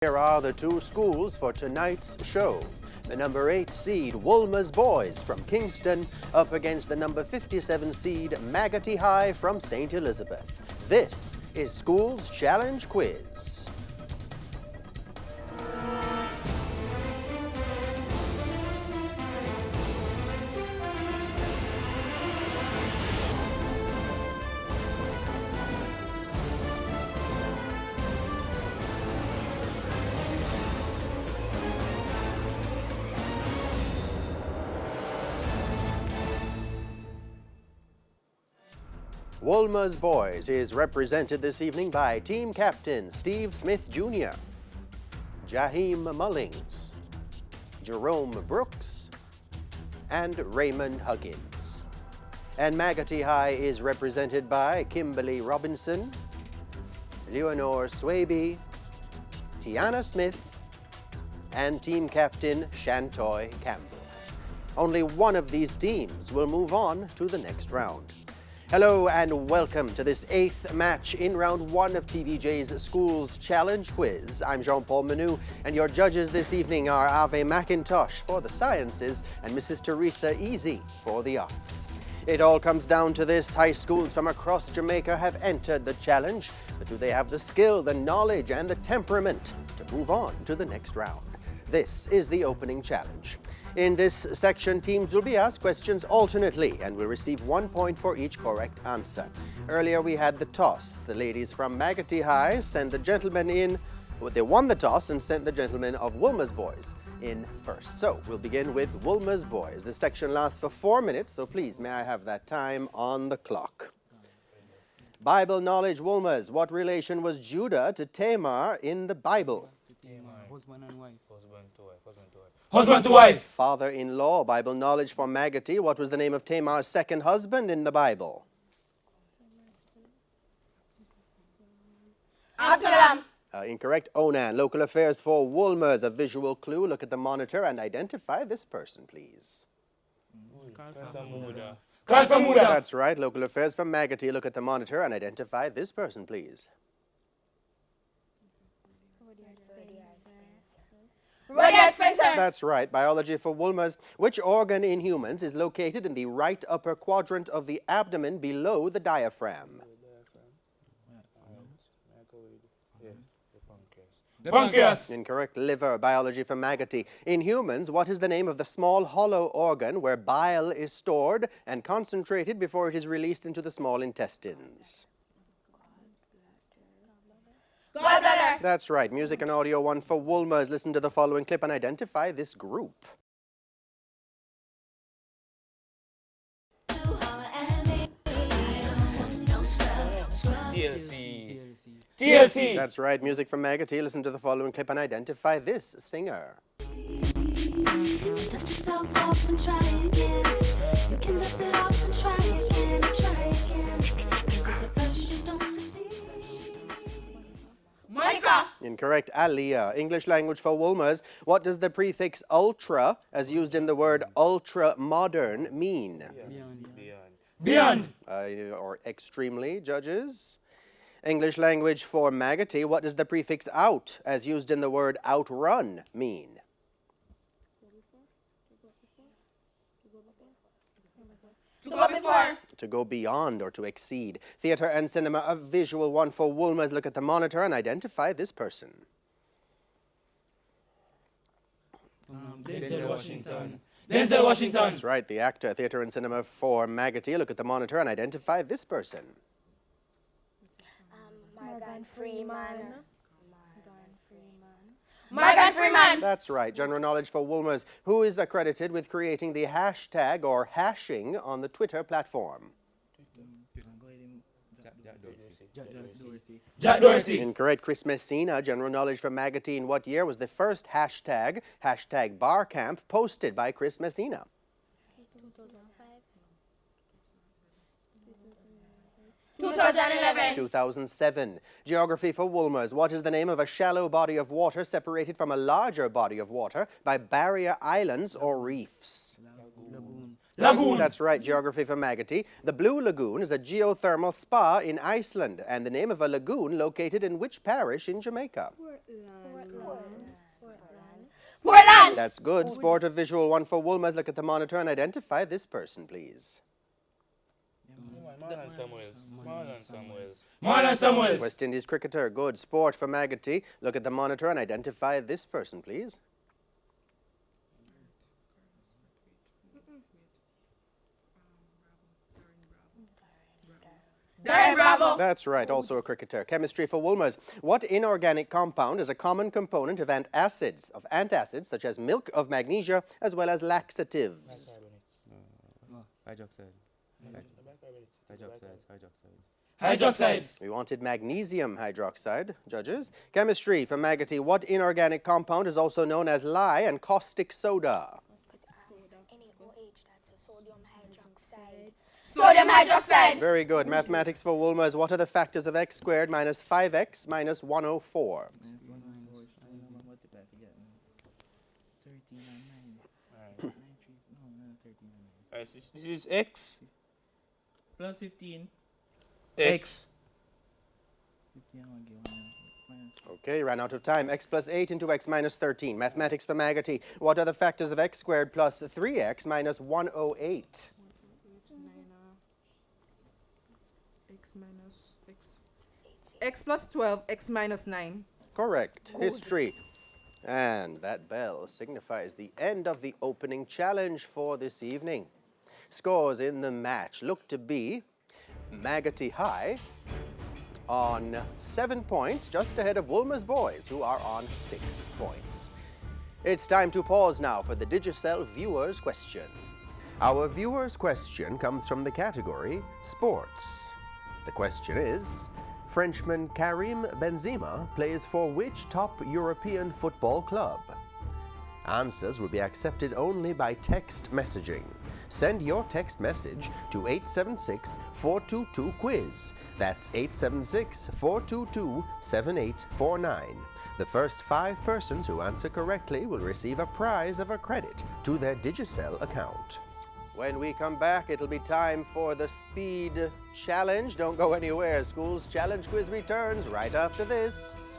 Here are the two schools for tonight's show. The number 8 seed Wolmer's Boys from Kingston up against the number 57 seed Maggotty High from St. Elizabeth. This is School's Challenge Quiz. Wolmer's Boys is represented this evening by Team Captain Steve Smith Jr., Jaheim Mullings, Jerome Brooks, and Raymond Huggins. And Maggotty High is represented by Kimberly Robinson, Leonore Swaby, Tiana Smith, and Team Captain Shantoy Campbell. Only one of these teams will move on to the next round. Hello and welcome to this 8th match in round 1 of TVJ's School's Challenge Quiz. I'm Jean-Paul Manu, and your judges this evening are Ave McIntosh for the sciences and Mrs. Teresa Easy for the arts. It all comes down to this. High schools from across Jamaica have entered the challenge, but do they have the skill, the knowledge, and the temperament to move on to the next round? This is the opening challenge. In this section, teams will be asked questions alternately and will receive 1 point for each correct answer. Earlier, we had the toss. The ladies from Maggotty High sent the gentlemen in. They won the toss and sent the gentlemen of Wolmer's Boys in first. So we'll begin with Wolmer's Boys. This section lasts for 4 minutes, so please, may I have that time on the clock. Bible knowledge, Wolmer's. What relation was Judah to Tamar in the Bible? Husband and wife. Husband to wife. Father-in-law, Bible knowledge for Maggotty. What was the name of Tamar's second husband in the Bible? Absalom. Incorrect. Onan. Local affairs for Wolmer's. A visual clue. Look at the monitor and identify this person, please. That's right. Local affairs for Maggotty. Look at the monitor and identify this person, please. Rudyard Spencer. That's right. Biology for Wolmer's. Which organ in humans is located in the right upper quadrant of the abdomen below the diaphragm? The pancreas. Incorrect. Liver. Biology for Maggotty. In humans, what is the name of the small hollow organ where bile is stored and concentrated before it is released into the small intestines? Gallbladder. That's right. Music and audio 1 for Wolmer's. Listen to the following clip and identify this group. TLC. That's right. Music from Maggotty. Listen to the following clip and identify this singer. Dust yourself off and try again. You can dust it off and try again and try again. 'Cause if at first you don't succeed. Monica. Incorrect. Aliyah. English language for Wolmer's. What does the prefix ultra, as used in the word ultra-modern, mean? Beyond. Or extremely, judges. English language for Maggotty. What does the prefix out, as used in the word outrun, mean? To go before. To go beyond or to exceed. Theatre and cinema, a visual 1 for Wolmer's. Look at the monitor and identify this person. Denzel Washington. Denzel Washington. That's right, the actor. Theatre and cinema for Maggotty. Look at the monitor and identify this person. Morgan Freeman. Morgan Freeman. That's right. General knowledge for Wolmer's. Who is accredited with creating the hashtag or hashing on the Twitter platform? Jack Dorsey. Incorrect. Chris Messina. General knowledge for Maggotty. In what year was the first hashtag #barcamp, posted by Chris Messina? 2011. 2007. Geography for Wolmer's. What is the name of a shallow body of water separated from a larger body of water by barrier islands or reefs? Lagoon. That's right, geography for Maggotty. The Blue Lagoon is a geothermal spa in Iceland, and the name of a lagoon located in which parish in Jamaica? Portland. That's good. Sport or visual one for Wolmer's. Look at the monitor and identify this person, please. Marlon Samuels. Marlon Samuels. Marlon Samuels. West Indies cricketer. Good. Sport for Maggotty. Look at the monitor and identify this person, please. Darren Bravo. That's right, also a cricketer. Chemistry for Wolmer's. What inorganic compound is a common component of antacids, such as milk, of magnesia, as well as laxatives? Hydroxide. Hydroxides. We wanted magnesium hydroxide, judges. Chemistry for Maggotty. What inorganic compound is also known as lye and caustic soda? NaOH, that's a sodium hydroxide. Sodium hydroxide. Very good. Mathematics for Wolmer's. What are the factors of x squared minus 5x minus 104? This is x Plus 15. x. Okay, ran out of time. X plus 8 into x minus 13. Mathematics for Maggotty. What are the factors of x squared plus 3x minus 108? X plus 12, x minus 9. Correct. History. And that bell signifies the end of the opening challenge for this evening. Scores in the match look to be Maggotty High on 7 points, just ahead of Wolmer's boys, who are on 6 points. It's time to pause now for the Digicel viewer's question. Our viewer's question comes from the category Sports. The question is, Frenchman Karim Benzema plays for which top European football club? Answers will be accepted only by text messaging. Send your text message to 876-422-QUIZ. That's 876-422-7849. The first 5 persons who answer correctly will receive a prize of a credit to their Digicel account. When we come back, it'll be time for the speed challenge. Don't go anywhere. School's challenge quiz returns right after this.